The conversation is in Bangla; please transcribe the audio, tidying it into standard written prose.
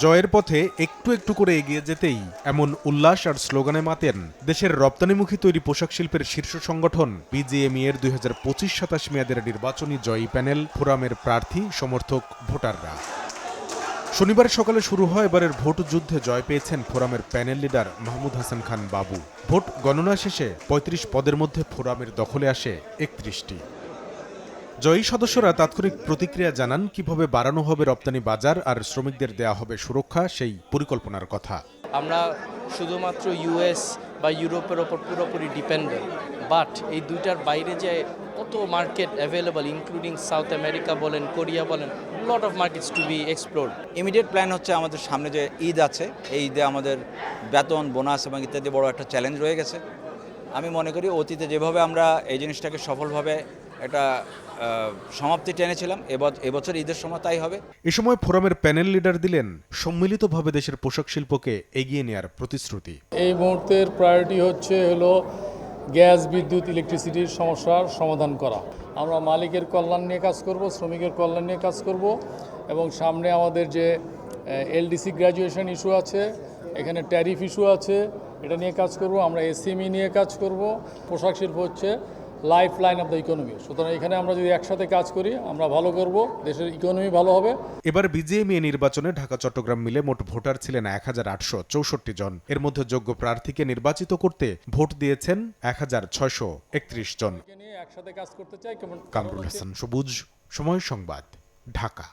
জয়ের পথে একটু একটু করে এগিয়ে যেতেই এমন উল্লাস আর স্লোগানে মাতেন দেশের রপ্তানিমুখী তৈরি পোশাক শিল্পের শীর্ষ সংগঠন বিজিএমইএ এর 2025-27 মেয়াদের নির্বাচনী জয়ী প্যানেল ফোরামের প্রার্থী সমর্থক ভোটাররা। শনিবার সকালে শুরু হয় এবারের ভোট যুদ্ধে জয় পেয়েছেন ফোরামের প্যানেল লিডার মাহমুদ হাসান খান বাবু। ভোট গণনা শেষে ৩৫ পদের মধ্যে ফোরামের দখলে আসে ৩১টি। জয়ী সদস্যরা তাৎক্ষণিক প্রতিক্রিয়া জানান কিভাবে বাড়ানো হবে রপ্তানি বাজার আর শ্রমিকদের দেয়া হবে সুরক্ষা সেই পরিকল্পনার কথা। আমরা শুধুমাত্র ইউএস বা ইউরোপের ওপর পুরোপুরি ডিপেন্ডেন্ট, বাট এই দুইটার বাইরে যে কত market available, including South America বলেন, কোরিয়া বলেন, lot of markets to be explored. Immediate plan হচ্ছে আমাদের সামনে যে ঈদ আছে, এই ঈদে আমাদের বেতন, বোনাস এবং ইত্যাদি বড় একটা চ্যালেঞ্জ রয়ে গেছে। আমি মনে করি অতীতে যেভাবে আমরা এই জিনিসটাকে সফলভাবে একটা সমাপ্তি টেনেছিলাম, এবছর ঈদের সময় তাই হবে। এ সময় ফোরামের প্যানেল লিডার দিলেন সম্মিলিতভাবে দেশের পোশাক শিল্পকে এগিয়ে নেয়ার প্রতিশ্রুতি। এই মুহূর্তের প্রায়োরিটি হলো গ্যাস, বিদ্যুৎ, ইলেকট্রিসিটির সমস্যার সমাধান করা। আমরা মালিকের কল্যাণ নিয়ে কাজ করব, শ্রমিকের কল্যাণ নিয়ে কাজ করব এবং সামনে আমাদের যে এলডিসি গ্র্যাজুয়েশন ইস্যু আছে, এখানে ট্যারিফ ইস্যু আছে, এটা নিয়ে কাজ করব। আমরা এসএমই নিয়ে কাজ করব। পোশাক শিল্প হচ্ছে life line of the economy, সুতরাং এখানে আমরা যদি একসাথে কাজ করি আমরা ভালো করব, দেশের ইকোনমি ভালো হবে। এবার বিজিএমইএ নির্বাচনে ঢাকা চট্টগ্রাম মিলে মোট ভোটার ছিলেন ১,৮৬৪ জন। এর মধ্যে যোগ্য প্রার্থীকে নির্বাচিত করতে ভোট দিয়েছেন ১,৬৩১ জন। একসাথে কাজ করতে চাই। কামরুল হাসান সবুজ, সময় সংবাদ, ঢাকা।